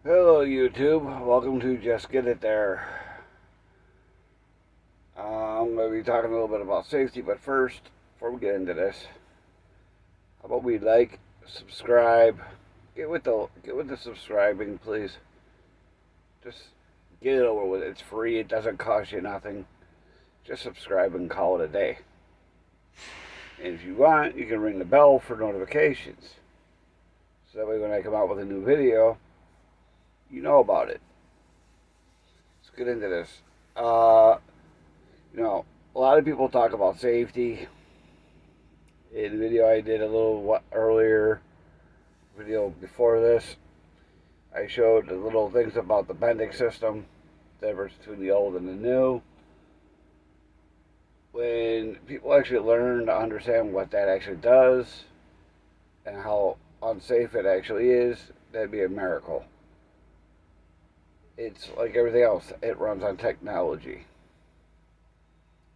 Hello YouTube, welcome to Just Get It There. I'm going to be talking a little bit about safety, but first, before we get into this, how about we like, subscribe, get with the subscribing, please. Just get it over with. It's free. It doesn't cost you nothing. Just subscribe and call it a day. And if you want, you can ring the bell for notifications. So that way, when I come out with a new video, you know about it. Let's get into this. Uh, a lot of people talk about safety. In the video I did a little earlier, video before this, I showed the little things about the Bendix system, the difference between the old and the new. When people actually learn to understand what that actually does and how unsafe it actually is, that'd be a miracle. It's like everything else, it runs on technology.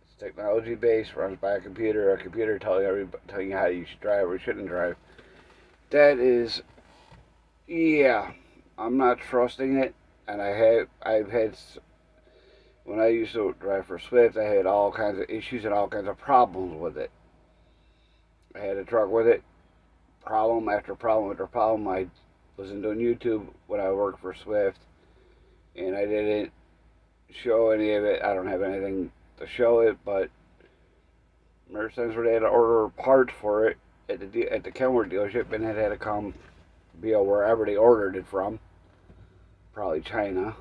It's technology based, runs by a computer telling you how you should drive or shouldn't drive. That is, yeah, I'm not trusting it, and I've had, when I used to drive for Swift, I had all kinds of issues and all kinds of problems with it. I had a truck with it, problem after problem after problem. I was doing YouTube when I worked for Swift, and I didn't show any of it. I don't have anything to show it, but there's times where they had to order parts for it at the Kenworth dealership, and it had to come via wherever they ordered it from, probably China,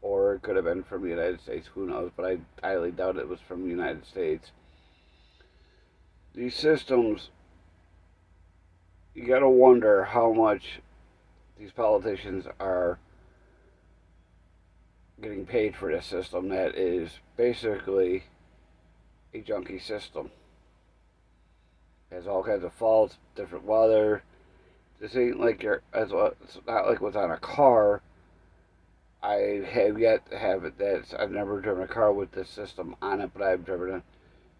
or it could have been from the United States, who knows, but I highly doubt it was from the United States. These systems, you gotta wonder how much these politicians are getting paid for this system that is basically a junky system. It has all kinds of faults, different weather. This ain't like it's not like what's on a car. I have yet to have it. I've never driven a car with this system on it, but I've driven it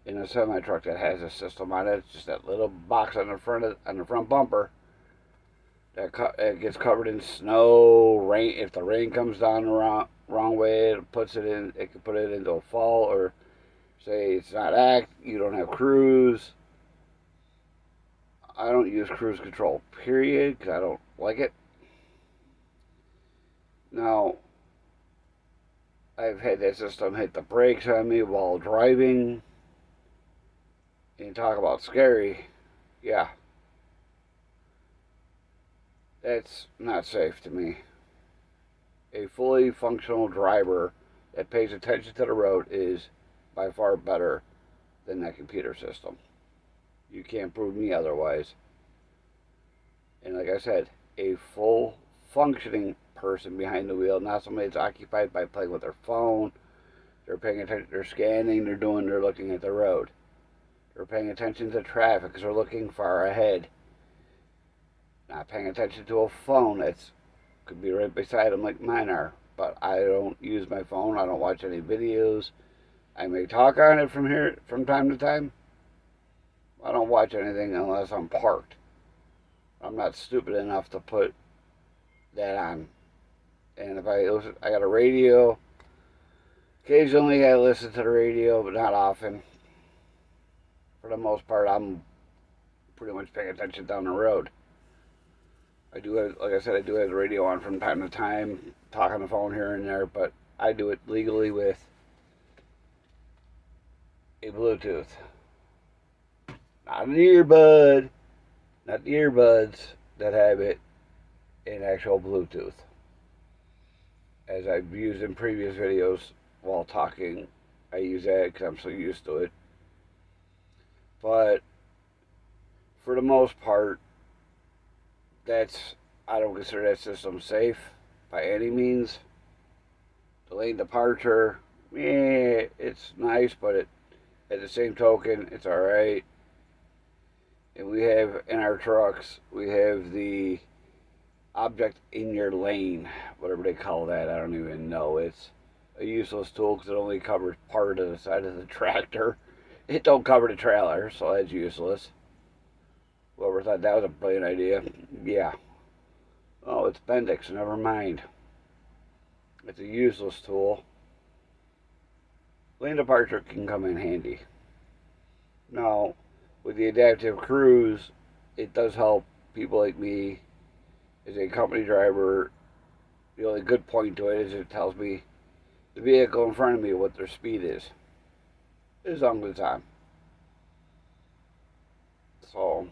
in a semi truck that has a system on it. It's just that little box on the front bumper that gets covered in snow, rain. If the rain comes down the wrong way, it puts it in. It can put it into a fall, or say it's not you don't have cruise. I don't use cruise control, period, because I don't like it. Now, I've had that system hit the brakes on me while driving. And talk about scary. Yeah. That's not safe to me. A fully functional driver that pays attention to the road is by far better than that computer system. You can't prove me otherwise. And like I said, a full functioning person behind the wheel, not somebody that's occupied by playing with their phone. They're paying attention, they're scanning, they're looking at the road. They're paying attention to traffic because they're looking far ahead. Not paying attention to a phone that's could be right beside them like mine are. But I don't use my phone. I don't watch any videos. I may talk on it from time to time. I don't watch anything unless I'm parked. I'm not stupid enough to put that on. And if I got a radio. Occasionally I listen to the radio, but not often. For the most part, I'm pretty much paying attention down the road. I do have, like I said, I do have the radio on from time to time, talk on the phone here and there, but I do it legally with a Bluetooth. Not an earbud, not the earbuds that have it in actual Bluetooth. As I've used in previous videos while talking, I use that because I'm so used to it. But for the most part, I don't consider that system safe by any means. Delayed departure, it's nice, but at the same token, it's alright. And we have in our trucks, we have the object in your lane, whatever they call that. I don't even know. It's a useless tool because it only covers part of the side of the tractor. It don't cover the trailer, so that's useless. Whoever thought that was a brilliant idea, yeah. Oh, it's Bendix, never mind. It's a useless tool. Lane departure can come in handy. Now, with the adaptive cruise, it does help people like me as a company driver. The only good point to it is it tells me the vehicle in front of me what their speed is as long as it's on. So,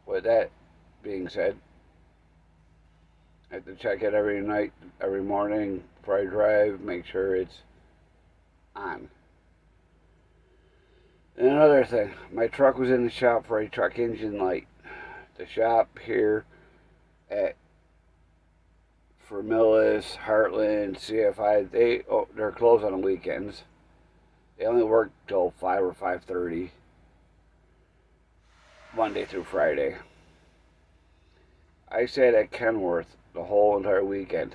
with that being said, I have to check it every night, every morning before I drive, make sure it's on. And another thing, my truck was in the shop for a truck engine light. The shop here at for Millis, Heartland, CFI, they're closed on the weekends. They only work till 5 or 5:30, Monday through Friday. I stayed at Kenworth the whole entire weekend.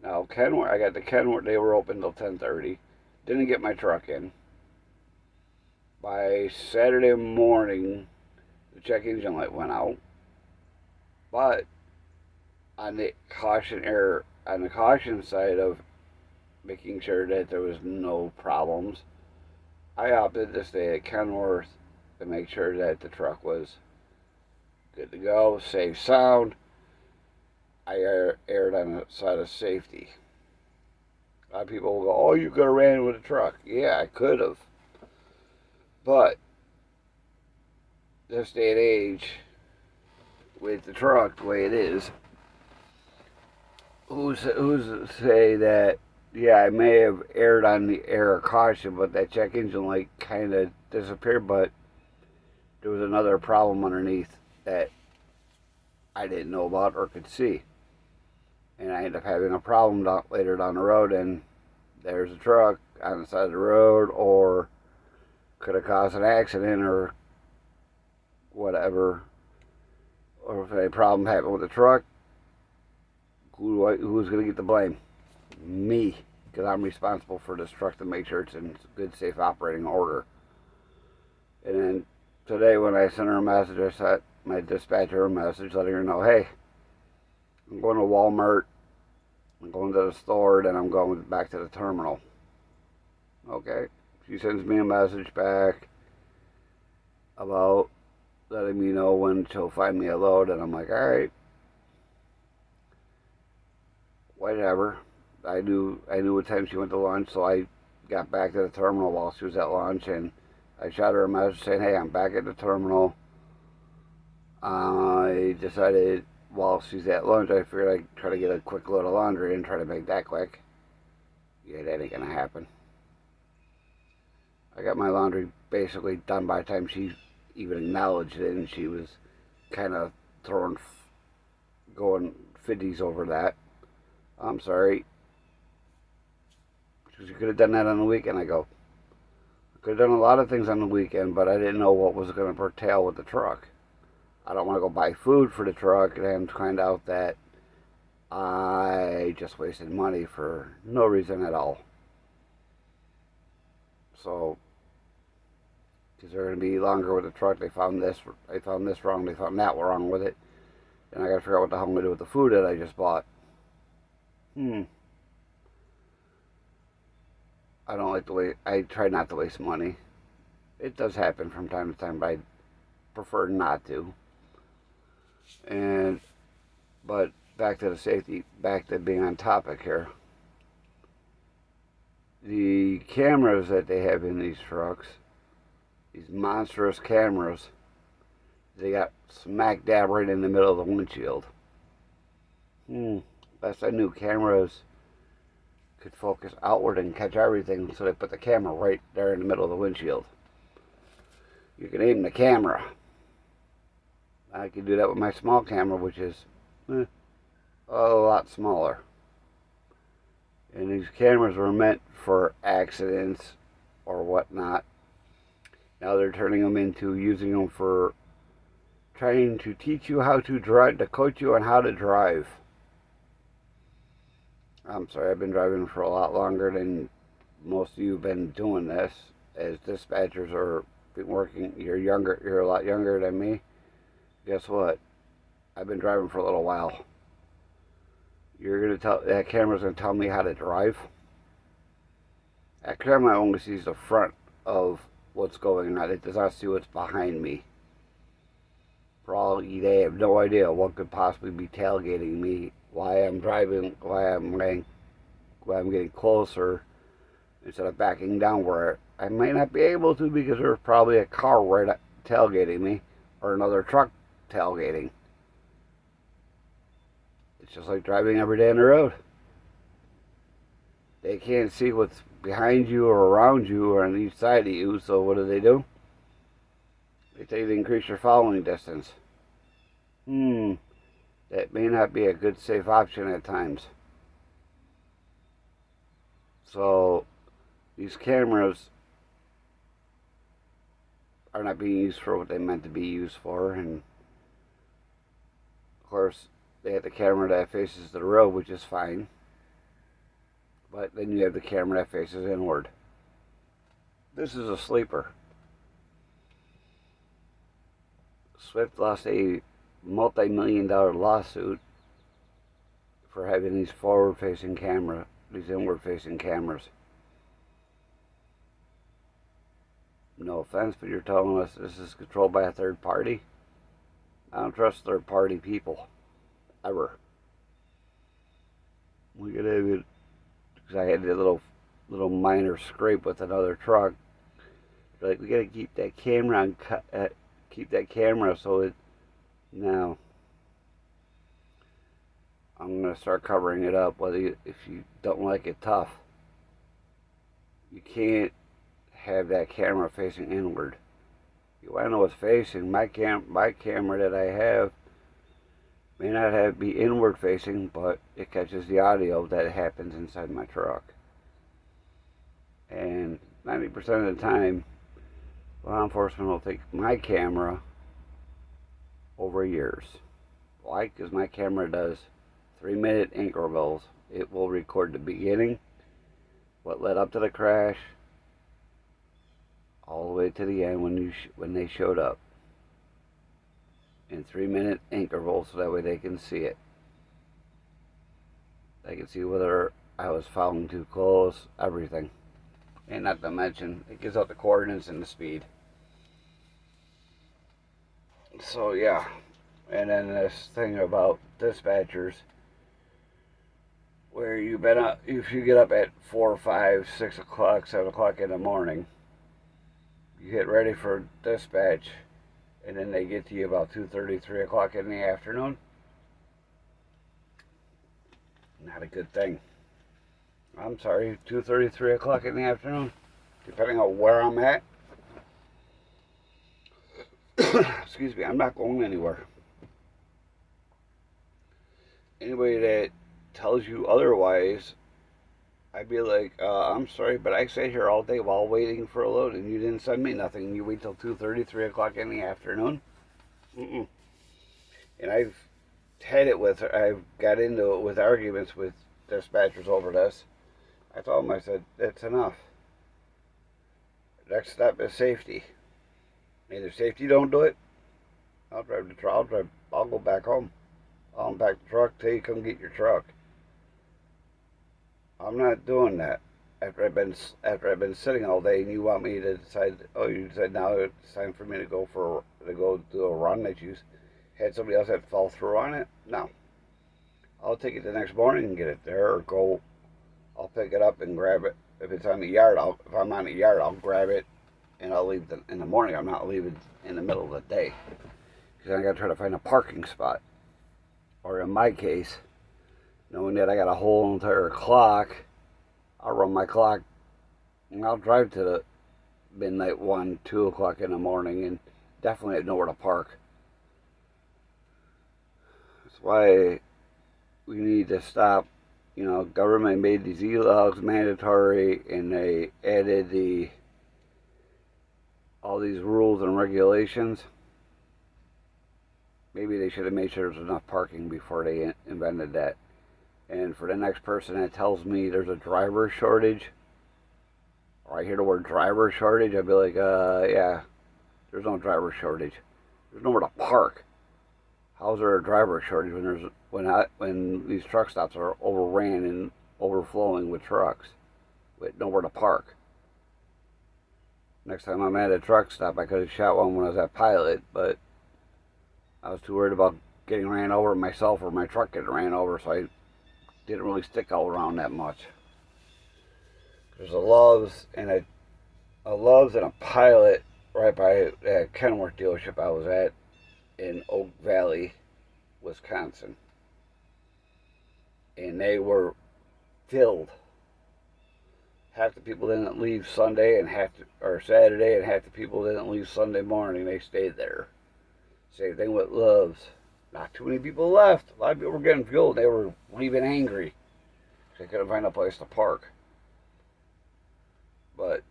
Now Kenworth, I got to Kenworth. They were open till 10:30. Didn't get my truck in. By Saturday morning, the check engine light went out. But on the caution side of making sure that there was no problems, I opted to stay at Kenworth to make sure that the truck was good to go, safe, sound. I erred on the side of safety. A lot of people will go, "Oh, you could have ran with a truck." Yeah, I could have, but this day and age, with the truck the way it is, who's to say that? Yeah, I may have erred on the air of caution, but that check engine light kind of disappeared. But there was another problem underneath that I didn't know about or could see, and I ended up having a problem later down the road. And there's a truck on the side of the road, or could have caused an accident or whatever. Or if a problem happened with the truck, who's going to get the blame? Me, because I'm responsible for this truck to make sure it's in good, safe operating order. And then today, when I sent her a message, I sent my dispatcher a message letting her know, hey, I'm going to Walmart, I'm going to the store, then I'm going back to the terminal. Okay. She sends me a message back about letting me know when she'll find me a load, and I'm like, all right, whatever. I knew what time she went to lunch, so I got back to the terminal while she was at lunch, and I shot her a message saying, hey, I'm back at the terminal. I decided while she's at lunch, I figured I'd try to get a quick load of laundry and try to make that quick. Yeah, that ain't gonna happen. I got my laundry basically done by the time she even acknowledged it, and she was kind of going fiddies over that. I'm sorry. You could have done that on the weekend. I go, I could have done a lot of things on the weekend, but I didn't know what was going to curtail with the truck. I don't want to go buy food for the truck and then find out that I just wasted money for no reason at all. So, because they're going to be longer with the truck, they found this wrong, they found that wrong with it, and I got to figure out what the hell I'm going to do with the food that I just bought. I don't like to waste. I try not to waste money. It does happen from time to time, but I prefer not to. But back to the safety, back to being on topic here. The cameras that they have in these trucks, these monstrous cameras, they got smack dab right in the middle of the windshield. Best I knew, cameras could focus outward and catch everything, so they put the camera right there in the middle of the windshield. You can aim the camera. I can do that with my small camera, which is a lot smaller. And these cameras were meant for accidents or whatnot. Now they're turning them into using them for trying to teach you how to drive, to coach you on how to drive. I'm sorry, I've been driving for a lot longer than most of you have been doing this. As dispatchers or been working, you're a lot younger than me. Guess what? I've been driving for a little while. that camera's gonna tell me how to drive. That camera only sees the front of what's going on. It does not see what's behind me. Probably they have no idea what could possibly be tailgating me, why I'm driving, why I'm getting closer instead of backing down where I might not be able to because there's probably a car right tailgating me or another truck tailgating. It's just like driving every day on the road. They can't see what's behind you or around you or on each side of you, so what do? They tell you to increase your following distance. That may not be a good safe option at times. So these cameras are not being used for what they meant to be used for, and of course they have the camera that faces the road, which is fine, but then you have the camera that faces inward. This is a sleeper. Swift lost a multi-million-dollar lawsuit for having these forward-facing camera, these inward-facing cameras. No offense, but you're telling us this is controlled by a third party? I don't trust third-party people. Ever. We could have it, because I had a little minor scrape with another truck. They're like, we gotta keep that camera on, keep that camera so it, now I'm gonna start covering it up, if you don't like it tough. You can't have that camera facing inward. You want to know what's facing. My camera that I have may not be inward facing, but it catches the audio that happens inside my truck. And 90% of the time, law enforcement will take my camera over years. Why? Because my camera does 3-minute intervals. It will record the beginning, what led up to the crash, all the way to the end when they showed up, in 3-minute intervals, so that way they can see it. They can see whether I was following too close, everything. And not to mention, it gives out the coordinates and the speed. So yeah, and then this thing about dispatchers, where if you get up at 4, 5, 6 o'clock, 7 o'clock in the morning, you get ready for dispatch, and then they get to you about 2:30, 3 o'clock in the afternoon. Not a good thing. I'm sorry, 2:30, 3 o'clock in the afternoon, depending on where I'm at. Excuse me, I'm not going anywhere. Anybody that tells you otherwise, I'd be like, I'm sorry, but I sat here all day while waiting for a load, and you didn't send me nothing. You wait till 2:30, 3 o'clock in the afternoon? And I've got into it with arguments with dispatchers over this. I told them, I said, that's enough. Next step is safety. Either safety don't do it, I'll drive the truck. I'll go back home. I'll unpack the truck till you come get your truck. I'm not doing that after I've been sitting all day, and you want me to decide. Oh, you said now it's time for me to go do a run that you had somebody else that fall through on it. No, I'll take it the next morning and get it there, or I'll pick it up and grab it. If it's on the yard, if I'm on the yard, I'll grab it and I'll leave in the morning. I'm not leaving in the middle of the day because I got to try to find a parking spot. Or in my case, knowing that I got a whole entire clock, I'll run my clock and I'll drive to the midnight 1, 2 o'clock in the morning and definitely have nowhere to park. That's why we need to stop. You know, government made these e-logs mandatory, and they added all these rules and regulations. Maybe they should have made sure there's enough parking before they invented that. And for the next person that tells me there's a driver shortage, or I hear the word driver shortage, I'd be like, yeah, there's no driver shortage. There's nowhere to park. how's there a driver shortage when these truck stops are overran and overflowing with trucks with nowhere to park? Next time I'm at a truck stop, I could have shot one when I was at Pilot, but I was too worried about getting ran over myself or my truck getting ran over, so I didn't really stick out around that much. There's a Love's and a Pilot right by that Kenworth dealership I was at in Oak Valley, Wisconsin. And they were filled. Half the people didn't leave Sunday or Saturday, and half the people didn't leave Sunday morning. They stayed there. Same thing with Love's. Not too many people left. A lot of people were getting fueled. They were leaving angry. They couldn't find a place to park. But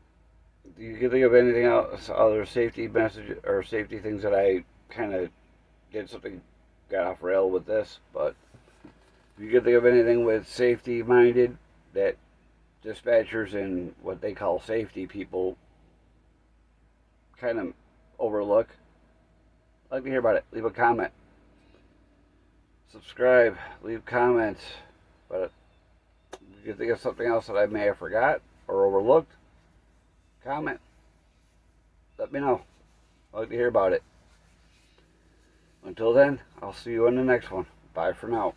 do you think of anything else, other safety message or safety things that I kind of did something, got off rail with this? But if you can think of anything with safety minded that dispatchers and what they call safety people kind of overlook, I'd like to hear about it. Leave a comment. Subscribe. Leave comments. But if you can think of something else that I may have forgot or overlooked, comment. Let me know. I'd like to hear about it. Until then, I'll see you in the next one. Bye for now.